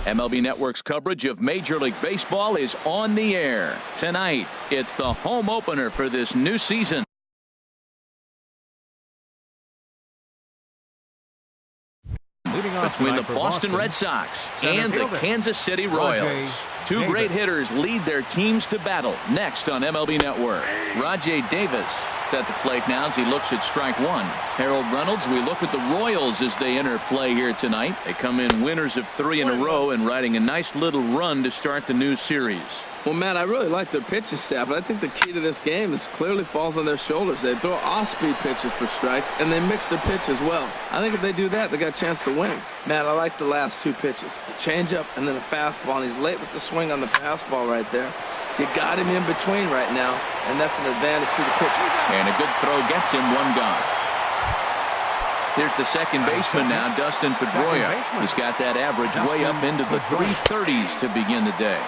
MLB Network's coverage of Major League Baseball is on the air. Tonight, it's the home opener for this new season. Between the Boston Red Sox and the Kansas City Royals. Two great hitters lead their teams to battle next on MLB Network. Rajay Davis is at the plate now as he looks at strike one. Harold Reynolds, we look at the Royals as they enter play here tonight. They come in winners of 3 in a row and riding a nice little run to start the new series. Well, Matt, I really like their pitching staff, but I think the key to this game is clearly falls on their shoulders. They throw off-speed pitches for strikes, and they mix their pitch as well. I think if they do that, they got a chance to win. Matt, I like the last 2 pitches. The changeup and then a fastball, and he's late with the swing on the fastball right there. You got him in between right now, and that's an advantage to the pitcher. And a good throw gets him 1 gone. Here's the second baseman now, Dustin Pedroia. He's got that average way up into the 330s to begin the day.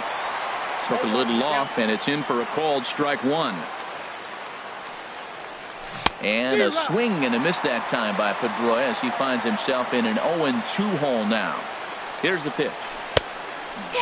Took a little off, and it's in for a called strike one. And a swing and a miss that time by Pedroia as he finds himself in an 0-2 hole now. Here's the pitch.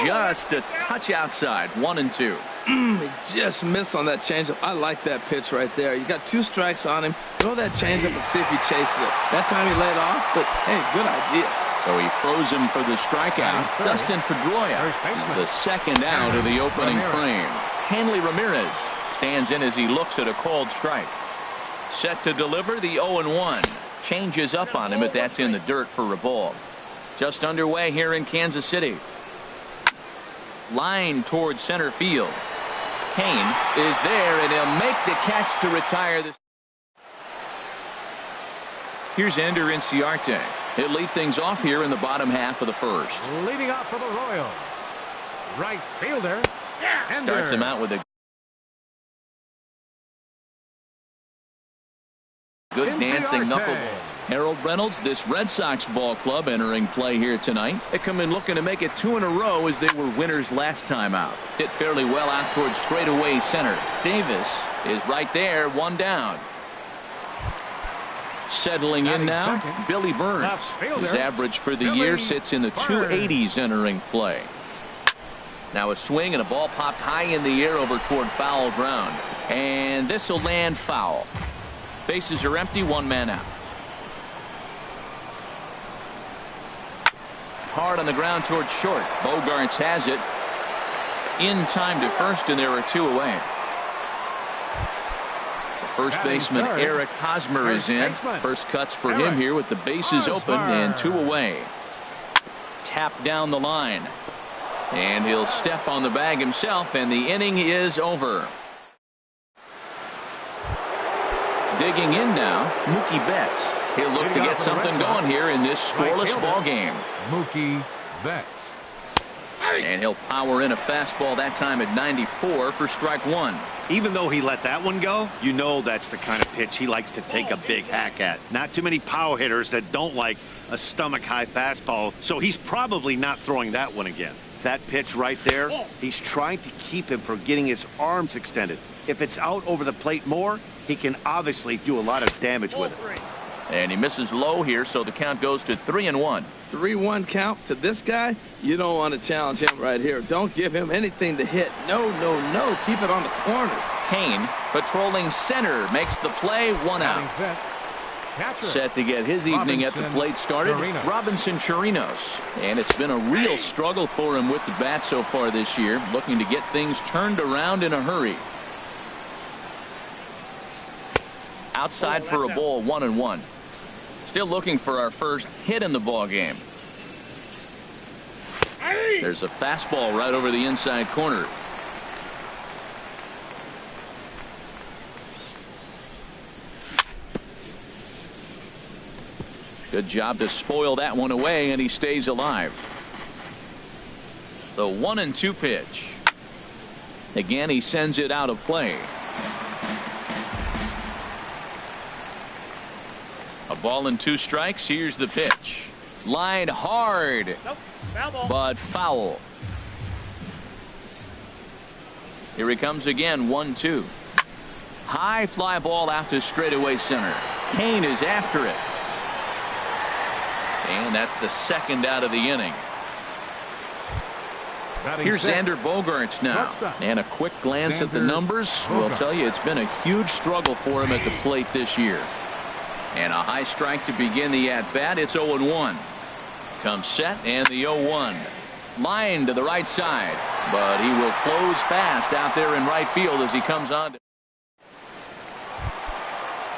Just a touch outside, 1-2. He just missed on that changeup. I like that pitch right there. You got 2 strikes on him. Throw that changeup and see if he chases it. That time he laid off, but hey, good idea. So he throws him for the strikeout. Dustin Pedroia is the second out of the opening frame. Hanley Ramirez stands in as he looks at a called strike. Set to deliver the 0-1. Changes up on him, but that's in the dirt for a ball. Just underway here in Kansas City. Line towards center field. Kane is there, and he'll make the catch to retire this. Here's Ender Inciarte. He'll lead things off here in the bottom half of the first. Leading off for the Royals, right fielder. Starts him out with a good dancing knuckleball. Harold Reynolds, this Red Sox ball club entering play here tonight. They come in looking to make it 2 in a row as they were winners last time out. Hit fairly well out towards straightaway center. Davis is right there, 1 down. Settling in now, Billy Burns. His average for the year sits in the 280s entering play. Now a swing and a ball popped high in the air over toward foul ground. And this will land foul. Bases are empty, 1 man out. Hard on the ground towards short. Bogarts has it. In time to first, and there are 2 away. First baseman Eric Hosmer is in. First cuts for him here with the bases open and 2 away. Tap down the line. And he'll step on the bag himself, and the inning is over. Digging in now, Mookie Betts. He'll look to get something going here in this scoreless ball game. Mookie Betts. And he'll power in a fastball that time at 94 for strike 1. Even though he let that one go, you know that's the kind of pitch he likes to take a big hack at. Not too many power hitters that don't like a stomach-high fastball, so he's probably not throwing that one again. That pitch right there, he's trying to keep him from getting his arms extended. If it's out over the plate more, he can obviously do a lot of damage with it. And he misses low here, so the count goes to 3-1. 3-1 count to this guy. You don't want to challenge him right here. Don't give him anything to hit. No, no, no. Keep it on the corner. Kane patrolling center makes the play, 1 out. Set to get his evening at the plate started, Robinson Chirinos. And it's been a real struggle for him with the bat so far this year, looking to get things turned around in a hurry. Outside for a ball, 1-1. Still looking for our first hit in the ball game. There's a fastball right over the inside corner. Good job to spoil that one away, and he stays alive. The 1-2 pitch. Again, he sends it out of play. A ball and 2 strikes. Here's the pitch. Line hard. Nope. Foul ball. But foul. Here he comes again, 1-2. High fly ball out to straightaway center. Kane is after it. And that's the second out of the inning. Here's Xander Bogaerts now. And a quick glance at the numbers will tell you it's been a huge struggle for him at the plate this year. And a high strike to begin the at-bat. It's 0-1. Comes set and the 0-1. Line to the right side. But he will close fast out there in right field as he comes on.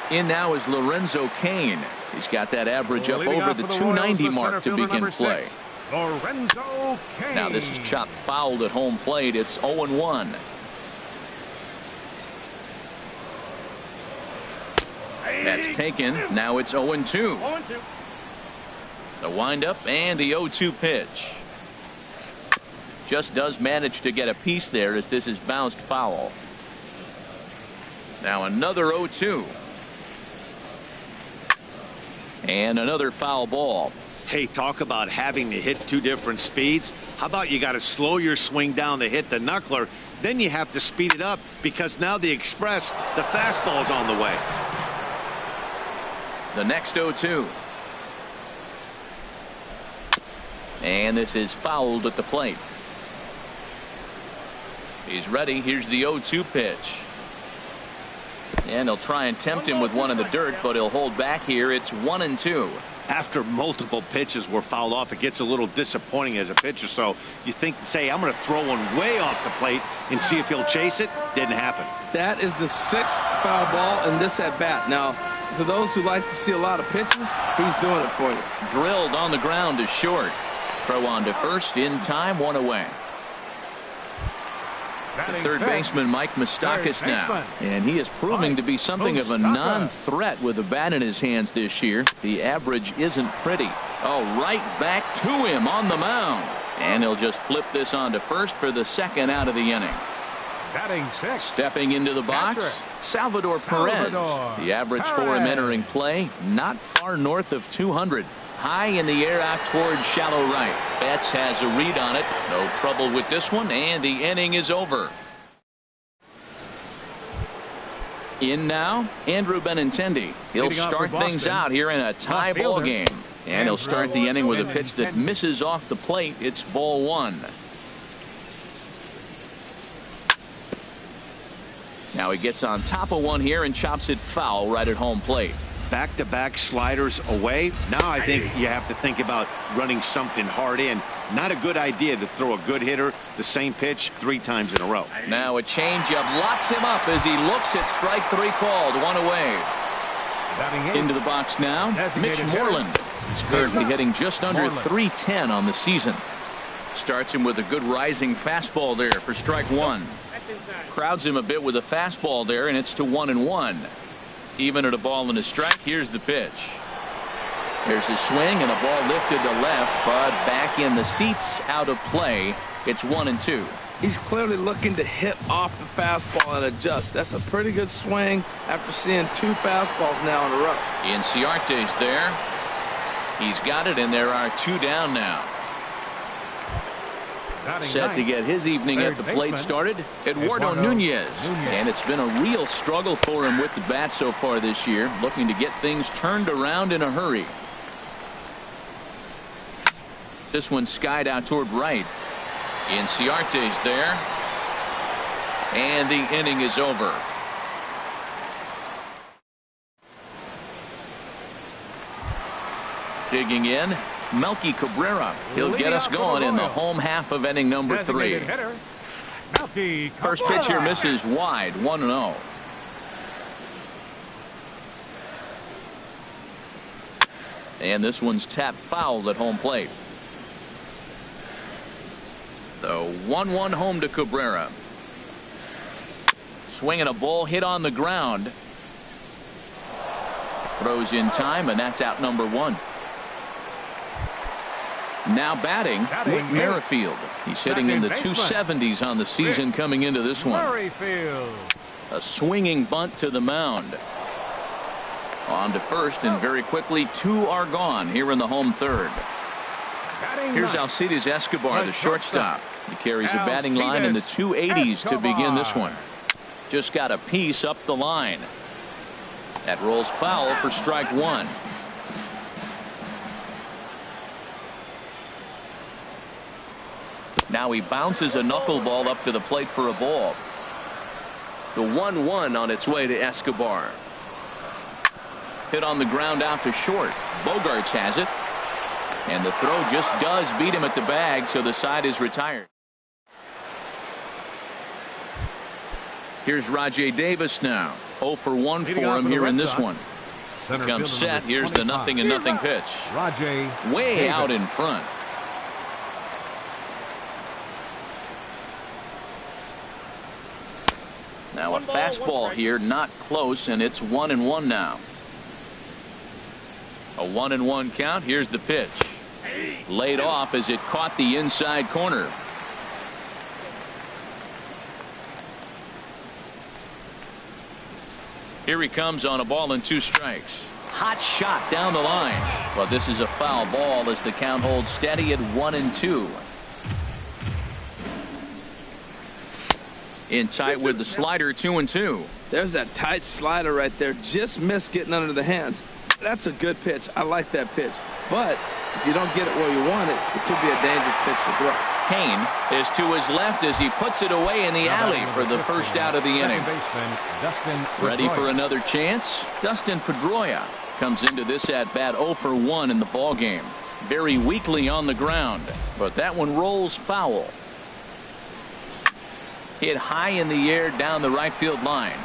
In now is Lorenzo Cain. He's got that average up over the 290 mark to begin play. Lorenzo Cain. Now this is chopped fouled at home plate. It's 0-1. That's taken. Now it's 0-2. The windup and the 0-2 pitch. Just does manage to get a piece there as this is bounced foul. Now another 0-2. And another foul ball. Hey, talk about having to hit two different speeds. How about you got to slow your swing down to hit the knuckler, then you have to speed it up because now the express, the fastball is on the way. The next 0-2. And this is fouled at the plate. He's ready. Here's the 0-2 pitch. And he'll try and tempt him with one in the dirt, but he'll hold back here. It's 1-2. After multiple pitches were fouled off, it gets a little disappointing as a pitcher. So you think, say, I'm going to throw one way off the plate and see if he'll chase it. Didn't happen. That is the 6th foul ball in this at bat. Now, to those who like to see a lot of pitches, he's doing it for you. Drilled on the ground to short. Throw on to first in time, one away. The third baseman Mike Moustakas now, and he is proving to be something of a non-threat with a bat in his hands this year. The average isn't pretty. Oh, right back to him on the mound, and he'll just flip this on to first for the second out of the inning. Stepping into the box, Salvador Perez. The average for him entering play not far north of 200. High in the air out towards shallow right. Betts has a read on it. No trouble with this one, and the inning is over. In now, Andrew Benintendi. He'll start things out here in a tie ball game. And he'll start the inning with a pitch that misses off the plate. It's ball one. Now he gets on top of one here and chops it foul right at home plate. Back-to-back sliders away. Now I think you have to think about running something hard in. Not a good idea to throw a good hitter the same pitch 3 times in a row. Now a changeup locks him up as he looks at strike 3 called. One away. Into the box now, Mitch Moreland. He's currently hitting just under .310 on the season. Starts him with a good rising fastball there for strike 1. Crowds him a bit with a fastball there, and it's to 1-1. Even at a ball and a strike. Here's the pitch. Here's his swing and a ball lifted to left, but back in the seats, out of play. It's 1-2. He's clearly looking to hit off the fastball and adjust. That's a pretty good swing after seeing 2 fastballs now in a row. Inciarte's there. He's got it, and there are 2 down now. Set to get his evening at the plate started, Eduardo Nunez. And it's been a real struggle for him with the bat so far this year, looking to get things turned around in a hurry. This one skied out toward right. Inciarte's there. And the inning is over. Digging in, Melky Cabrera. He'll get us going in the home half of inning number 3. First pitch here misses wide, 1-0. And this one's tapped foul at home plate. The 1-1 home to Cabrera. Swinging a ball hit on the ground. Throws in time, and that's out number 1. Now batting, Whit Merrifield. He's hitting in the 270s on the season coming into this one. A swinging bunt to the mound. On to first, and very quickly 2 are gone here in the home third. Here's Alcides Escobar, the shortstop. He carries a batting line in the 280s to begin this one. Just got a piece up the line. That rolls foul for strike 1. Now he bounces a knuckleball up to the plate for a ball. The 1-1 on its way to Escobar. Hit on the ground out to short. Bogarts has it. And the throw just does beat him at the bag, so the side is retired. Here's Rajay Davis now. 0 for 1 for him here in this one. Comes set. Here's the 0-0 pitch. Rajay Way Davis. out in front. Now a fastball here, not close, and it's 1-1 now. A 1-1 count. Here's the pitch. Laid off as it caught the inside corner. Here he comes on a ball and 2 strikes. Hot shot down the line. But this is a foul ball as the count holds steady at 1-2. In tight with the slider, 2-2. There's that tight slider right there. Just missed getting under the hands. That's a good pitch. I like that pitch. But if you don't get it where you want it, it could be a dangerous pitch to throw. Kane is to his left as he puts it away in the alley for the first out of the inning. Ready for another chance? Dustin Pedroia comes into this at-bat 0 for 1 in the ballgame. Very weakly on the ground, but that one rolls foul. Hit high in the air down the right field line.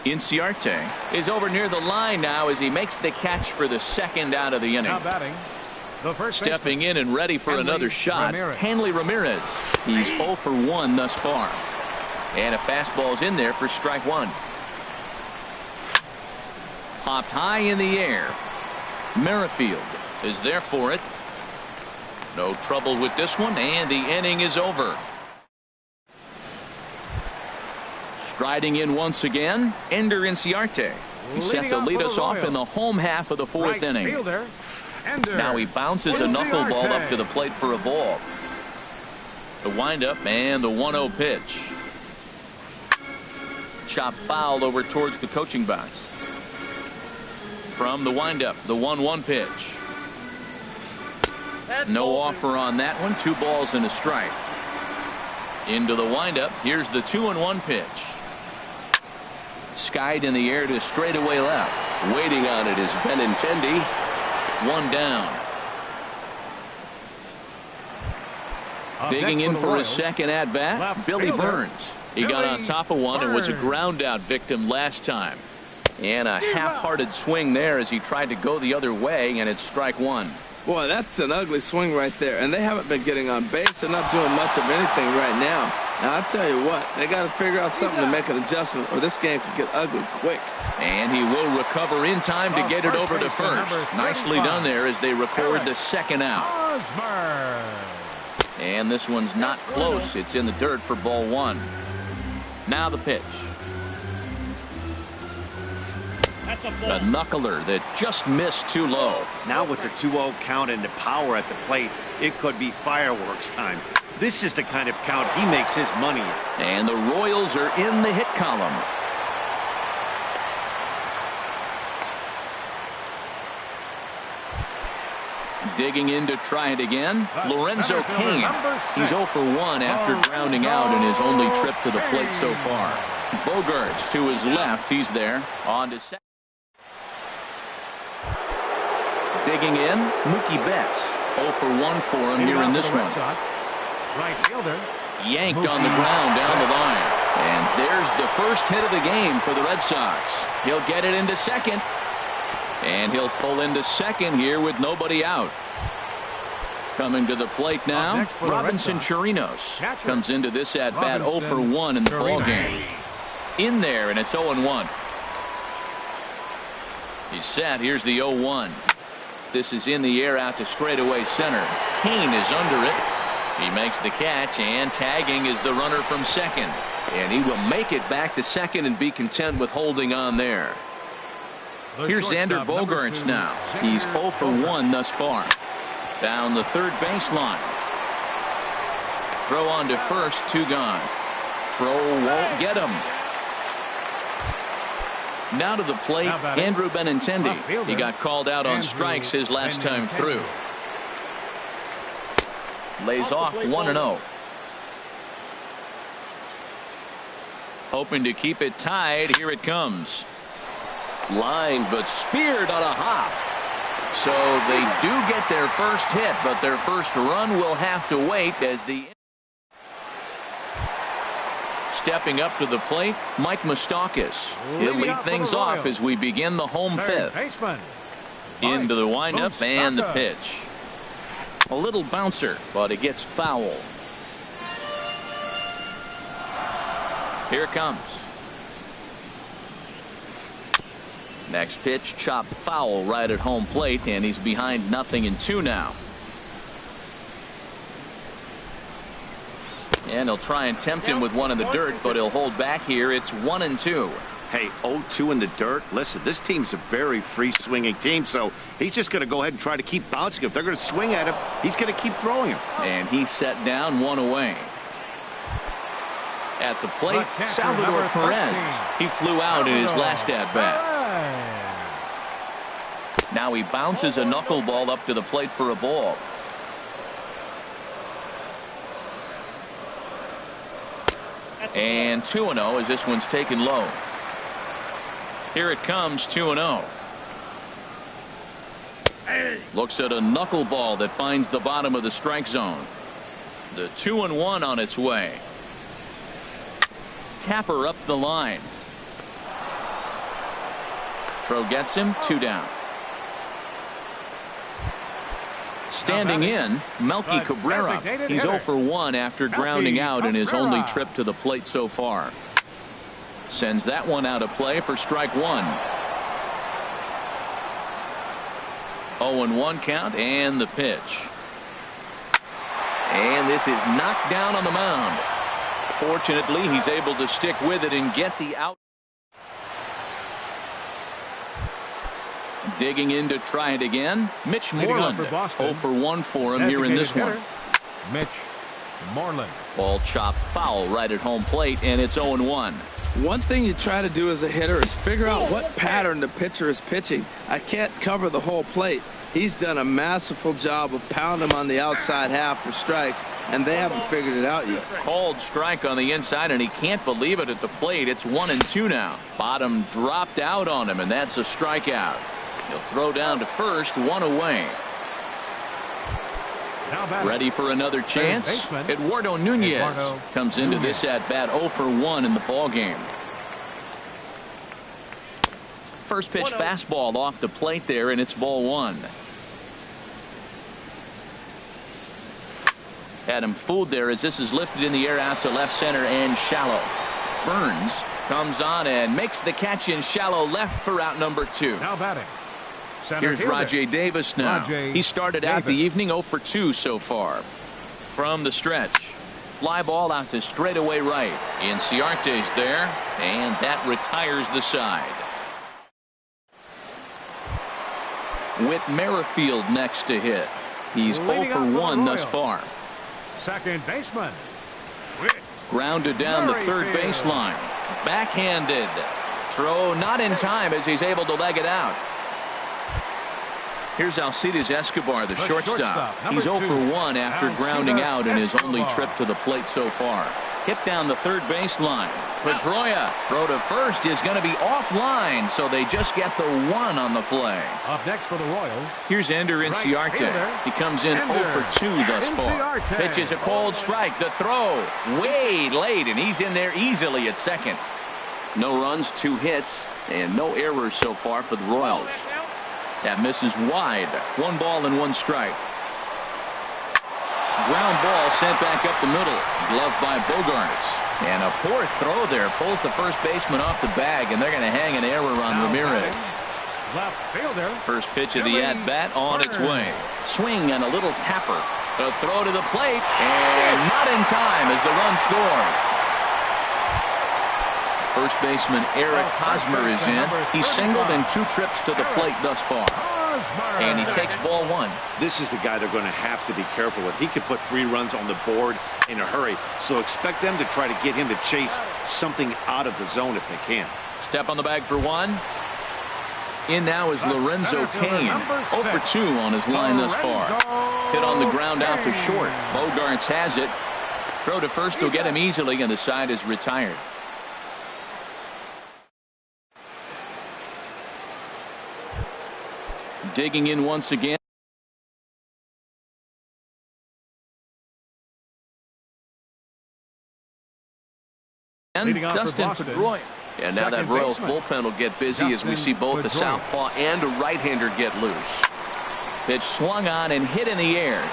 Inciarte is over near the line now as he makes the catch for the second out of the inning. Now batting, the first Stepping in and ready for another shot, Ramirez. Hanley Ramirez. He's 0 for 1 thus far. And a fastball's in there for strike 1. Popped high in the air. Merrifield is there for it. No trouble with this one, and the inning is over. Striding in once again, Ender Inciarte. He's set to lead us off in the home half of the 4th right inning. fielder, Ender Now he bounces a knuckleball up to the plate for a ball. The windup and the 1-0 pitch. Chop fouled over towards the coaching box. From the windup, the 1-1 pitch. No offer on that one. 2 balls and a strike. Into the windup. Here's the 2-1 pitch. Skied in the air to straightaway left. Waiting on it is Benintendi. 1 down. Digging in for his second at bat, Billy Burns. He got on top of one and was a ground out victim last time. And a half-hearted swing there as he tried to go the other way, and it's strike 1. Boy, that's an ugly swing right there. And they haven't been getting on base. They're not doing much of anything right now. Now, I'll tell you what, they got to figure out something to make an adjustment, or this game could get ugly quick. And he will recover in time to get it over to first. Nicely done there as they record the second out. And this one's not close. It's in the dirt for ball 1. Now the pitch. A knuckler that just missed too low. Now with the 2-0 count and the power at the plate, it could be fireworks time. This is the kind of count he makes his money. And the Royals are in the hit column. Digging in to try it again, Lorenzo Cain. He's 0 for 1 after grounding out in his only trip to the plate so far. Bogarts to his left. He's there. On to second. Digging in, Mookie Betts. 0 for 1 for him here in this one. Right fielder. Yanked on the ground down the line. And there's the first hit of the game for the Red Sox. He'll get it into second. And he'll pull into second here with nobody out. Coming to the plate now, Robinson Chirinos comes into this at-bat 0 for 1 in the ballgame. In there, and it's 0-1. He's set. Here's the 0-1. This is in the air out to straightaway center. Cain is under it. He makes the catch, and tagging is the runner from second. And he will make it back to second and be content with holding on there. Here's Xander Bogaerts now. He's 0 for 1 thus far. Down the third baseline. Throw on to first, 2 gone. Throw won't get him. Now to the plate, Andrew Benintendi. He got called out on strikes his last time through. Lays off 1-0. Hoping to keep it tied. Here it comes. Lined but speared on a hop. So they do get their first hit, but their first run will have to wait as the stepping up to the plate, Mike Moustakas. He'll lead things off as we begin the home fifth. Into the windup and the pitch. A little bouncer, but it gets foul. Here it comes. Next pitch, chopped foul right at home plate, and he's behind 0-2 now. And he'll try and tempt him with one in the dirt, but he'll hold back here. It's 1-2. Hey, 0-2 in the dirt. Listen, this team's a very free-swinging team, so he's just going to go ahead and try to keep bouncing. If they're going to swing at him, he's going to keep throwing him. And he's set down, one away. At the plate, Salvador Perez. He flew out in his last at-bat. Now he bounces a knuckleball up to the plate for a ball. And 2-0 as this one's taken low. Here it comes, 2-0. Looks at a knuckleball that finds the bottom of the strike zone. The 2-1 on its way. Tapper up the line. Throw gets him, 2 down. Standing in, Melky Cabrera. He's 0 for 1 after grounding out in his only trip to the plate so far. Sends that one out of play for strike 1. 0-1 count and the pitch. And this is knocked down on the mound. Fortunately, he's able to stick with it and get the out. Digging in to try it again, Mitch Moreland. 0 for 1 for him here in this one. Mitch Moreland. Ball chopped foul right at home plate, and it's 0-1. One thing you try to do as a hitter is figure out what pattern the pitcher is pitching. I can't cover the whole plate. He's done a masterful job of pounding him on the outside half for strikes, and they haven't figured it out yet. Called strike on the inside, and he can't believe it at the plate. It's 1-2 now. Bottom dropped out on him, and that's a strikeout. He'll throw down to first, 1 away. Ready for another chance. Eduardo Nunez comes into this at bat 0 for 1 in the ball game. First pitch fastball off the plate there, and it's ball 1. Had him fooled there as this is lifted in the air out to left center and shallow. Burns comes on and makes the catch in shallow left for out number 2. Now batting. Here's Rajay Davis now. He started out the evening 0 for 2 so far. From the stretch. Fly ball out to straightaway right. Inciarte's there, and that retires the side. With Merrifield next to hit. He's 0 for 1 thus far. Second baseman. Grounded down the third baseline. Backhanded. Throw not in time as he's able to leg it out. Here's Alcides Escobar, the shortstop. He's 0 for 1 after grounding out in his only trip to the plate so far. Hit down the third baseline. Pedroia, throw to first is going to be offline, so they just get the 1 on the play. Up next for the Royals. Here's Ender Inciarte. He comes in 0 for 2 thus far. Pitches a cold strike. The throw way late, and he's in there easily at second. No runs, 2 hits, and no errors so far for the Royals. That misses wide. 1 ball and 1 strike. Ground ball sent back up the middle. Gloved by Bogarts. And a poor throw there. Pulls the first baseman off the bag, and they're going to hang an error on Ramirez. Left fielder. First pitch of the at-bat on its way. Swing and a little tapper. The throw to the plate, and not in time as the run scores. First baseman Eric Hosmer is in. He's singled in 2 trips to the plate thus far. And he takes ball 1. This is the guy they're going to have to be careful with. He could put 3 runs on the board in a hurry. So expect them to try to get him to chase something out of the zone if they can. Step on the bag for 1. In now is Lorenzo Cain. 0 for 2 on his line thus far. Hit on the ground out to short. Bogarts has it. Throw to first will get him easily, and the side is retired. Digging in once again. Dustin Pedroia. And now that Royals bullpen will get busy as we see both the southpaw and a right-hander get loose. Pitch swung on and hit in the air.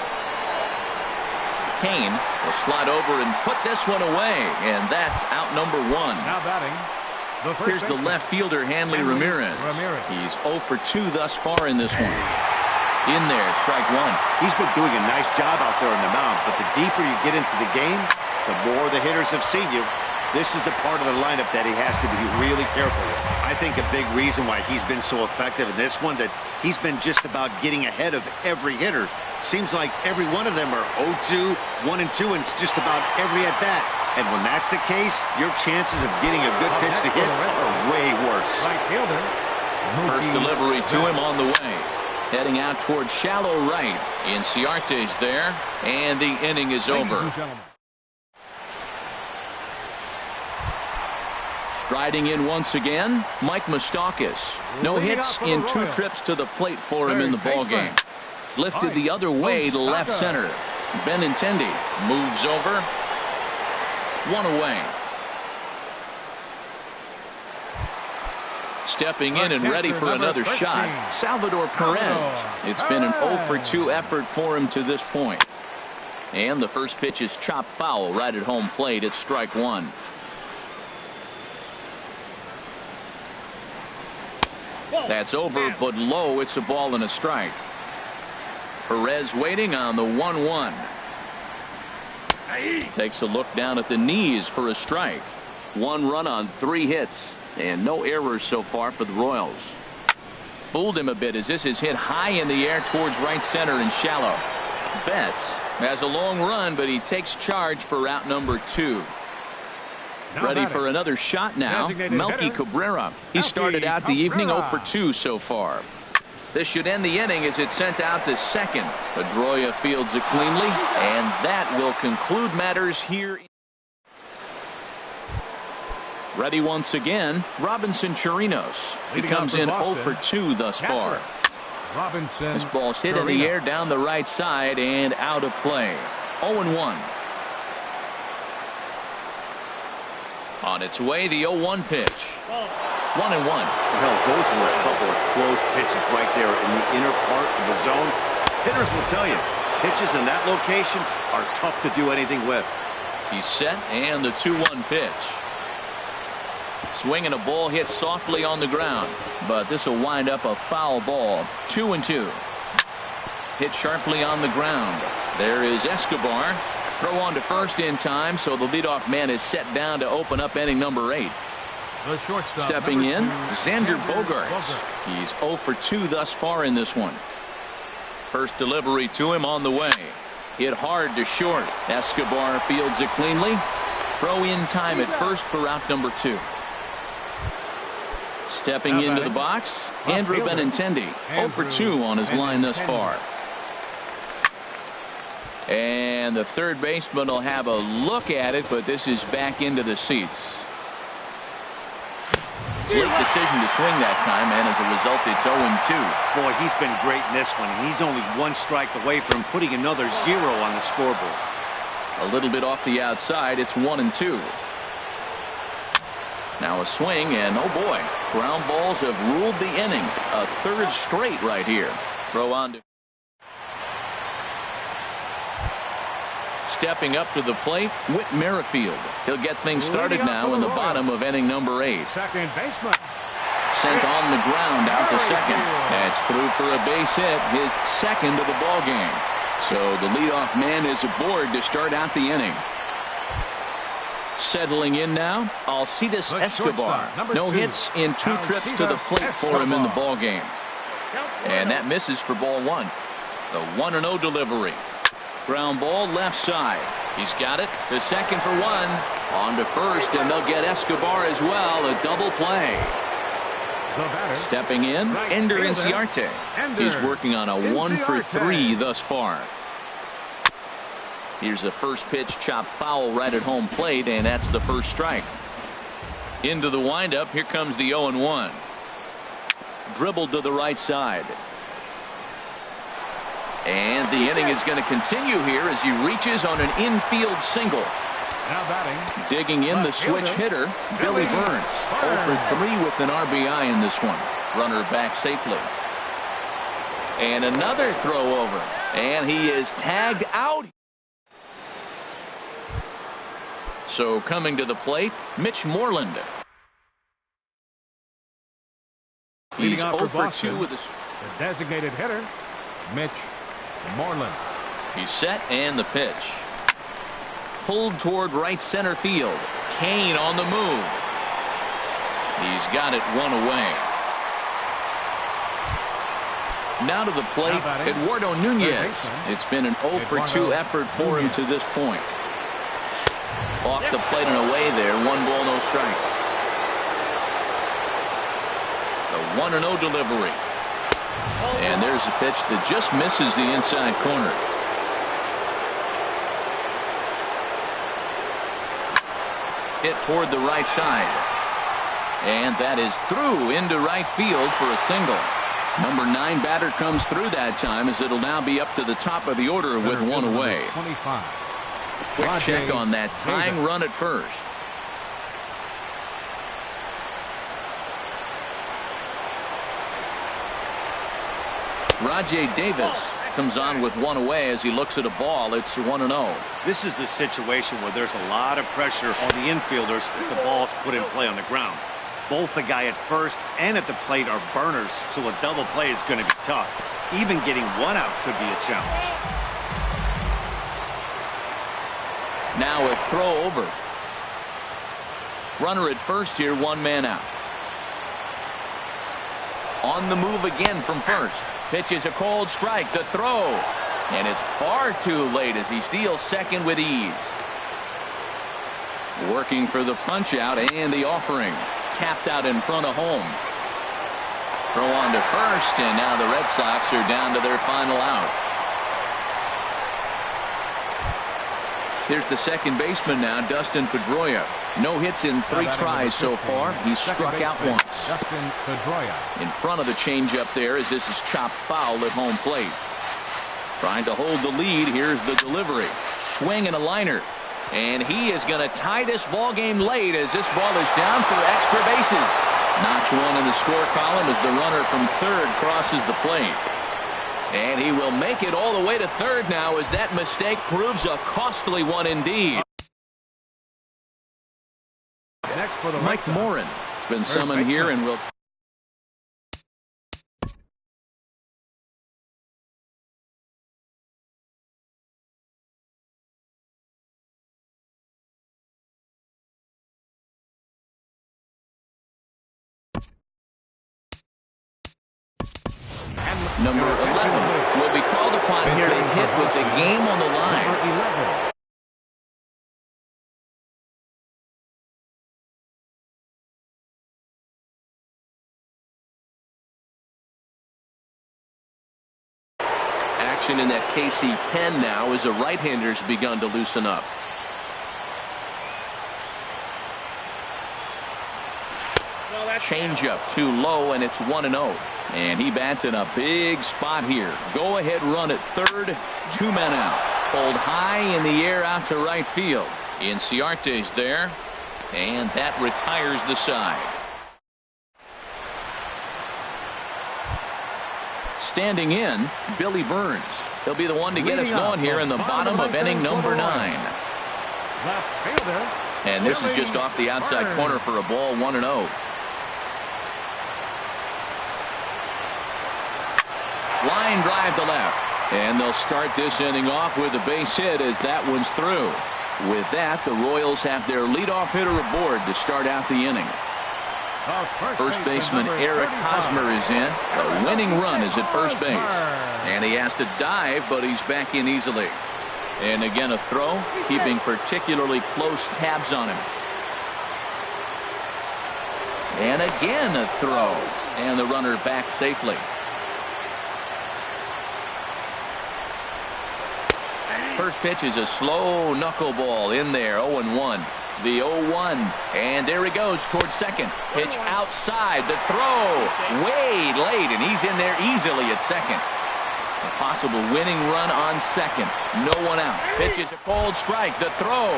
Cain will slide over and put this one away, and that's out number 1. Now batting. Here's the left fielder, Hanley Ramirez. He's 0 for 2 thus far in this one. In there, strike 1. He's been doing a nice job out there on the mound, but the deeper you get into the game, the more the hitters have seen you. This is the part of the lineup that he has to be really careful with. I think a big reason why he's been so effective in this one, that he's been just about getting ahead of every hitter. Seems like every one of them are 0-2, 1-2, and it's just about every at-bat. And when that's the case, your chances of getting a good pitch to hit are way worse. Right fielder. First delivery to him on the way. Heading out towards shallow right. Inciarte's there, and the inning is over. Striding in once again, Mike Moustakas. No hits in 2 trips to the plate for him in the ballgame. Lifted the other way to left center. Benintendi moves over. 1 away. Stepping in and ready for another shot, Salvador Perez. It's been an 0 for 2 effort for him to this point. And the first pitch is chopped foul right at home plate. It's strike 1. That's over, but low. It's a ball and a strike. Perez waiting on the 1-1. Takes a look down at the knees for a strike. 1 run on 3 hits, and no errors so far for the Royals. Fooled him a bit as this is hit high in the air towards right center and shallow. Betts has a long run, but he takes charge for route number 2. Ready for another shot now. Melky Cabrera. He started out the evening 0 for 2 so far. This should end the inning as it's sent out to second. Pedroia fields it cleanly, and that will conclude matters here. Ready once again, Robinson Chirinos. He comes in 0 for 2 thus far. This ball's hit in the air down the right side and out of play. 0-1. On its way, the 0-1 pitch. 1-1. Well, those were a couple of close pitches right there in the inner part of the zone. Hitters will tell you, pitches in that location are tough to do anything with. He's set, and the 2-1 pitch. Swinging a ball hit softly on the ground, but this will wind up a foul ball. 2-2. Hit sharply on the ground. There is Escobar. Throw on to first in time, so the leadoff man is set down to open up inning number 8. Stepping in, Xander Bogaerts. He's 0 for 2 thus far in this one. First delivery to him on the way. Hit hard to short. Escobar fields it cleanly. Throw in time at first for out number 2. Stepping into the box, Andrew Benintendi. 0 for 2 on his line thus far. And the third baseman will have a look at it, but this is back into the seats. Late decision to swing that time, and as a result, it's 0-2. Boy, he's been great in this one. He's only 1 strike away from putting another 0 on the scoreboard. A little bit off the outside. It's 1-2. Now a swing, and oh boy, ground balls have ruled the inning. A third straight right here. Throw on to. Stepping up to the plate, Whit Merrifield. He'll get things started now in the bottom of inning number 8. Second baseman. Sent on the ground out to second. That's through for a base hit, his second of the ball game. So the leadoff man is aboard to start out the inning. Settling in now, Alcides Escobar. No hits in 2 trips to the plate for him in the ball game. And that misses for ball 1. The 1-0 delivery. Ground ball left side. He's got it to second for 1. On to first, and they'll get Escobar as well. A double play. The batter. Stepping in, Right Ender fielder. Inciarte. Ender He's working on a 1-for-3 Inciarte. thus far. Here's a first pitch chop foul right at home plate, and that's the first strike. Into the windup. Here comes the 0-1. Dribbled to the right side. And the inning is going to continue here as he reaches on an infield single. Now batting. Digging in the switch hitter, Billy Burns. 0-for-3 with an RBI in this one. Runner back safely. And another throw over. And he is tagged out. So coming to the plate, Mitch Moreland. He's Leading off for 0-for-2 Boston, with a... the designated hitter, Mitch Moreland. He's set and the pitch. Pulled toward right center field. Kane on the move. He's got it one away. Now to the plate, Eduardo Nunez. It's been an 0-for-2 effort for him to this point. Off the plate and away there. 1 ball, no strikes. The 1-0 delivery. And there's a pitch that just misses the inside corner. Hit toward the right side. And that is through into right field for a single. Number 9 batter comes through that time as it'll now be up to the top of the order with 1 away. 25. Quick check on that tying run at first. Rajay Davis comes on with 1 away as he looks at a ball. It's 1-0. This is the situation where there's a lot of pressure on the infielders if the ball's put in play on the ground. Both the guy at first and at the plate are burners, so a double play is going to be tough. Even getting 1 out could be a challenge. Now a throw over. Runner at first here, 1 man out. On the move again from first. Pitches a cold strike. The throw. And it's far too late as he steals second with ease. Working for the punch out and the offering. Tapped out in front of home. Throw on to first, and now the Red Sox are down to their final out. Here's the second baseman now, Dustin Pedroia. No hits in 3 tries so far. He's struck out once. Dustin Pedroia. In front of the changeup there as this is chopped foul at home plate. Trying to hold the lead. Here's the delivery. Swing and a liner. And he is going to tie this ball game late as this ball is down for extra bases. Notch 1 in the score column as the runner from third crosses the plate. And he will make it all the way to third now as that mistake proves a costly one indeed. Next for the Mike Morin has been summoned here and will... Number 11 will be called upon here to hit with the game on the line. Number 11. Action in that KC pen now as the right-hander's begun to loosen up. Changeup too low, and it's 1-0. And he bats in a big spot here. Go ahead run at third. 2 men out. Pulled high in the air out to right field. Inciarte's there. And that retires the side. Standing in, Billy Burns. He'll be the one to get us going here in the bottom of inning number 9. Left fielder. And this is just off the outside corner for a ball, 1-0. Line drive to left. And they'll start this inning off with a base hit as that one's through. With that, the Royals have their leadoff hitter aboard to start out the inning. First baseman Eric Hosmer is in. The winning run is at first base. And he has to dive, but he's back in easily. And again a throw, keeping particularly close tabs on him. And again a throw. And the runner back safely. First pitch is a slow knuckleball in there. 0-1. The 0-1. And there he goes towards second. Pitch outside. The throw way late, and he's in there easily at second. A possible winning run on second. No one out. Pitch is a cold strike. The throw.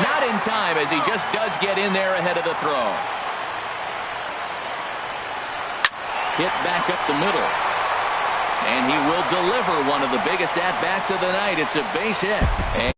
Not in time, as he just does get in there ahead of the throw. Hit back up the middle. And he will deliver one of the biggest at-bats of the night. It's a base hit.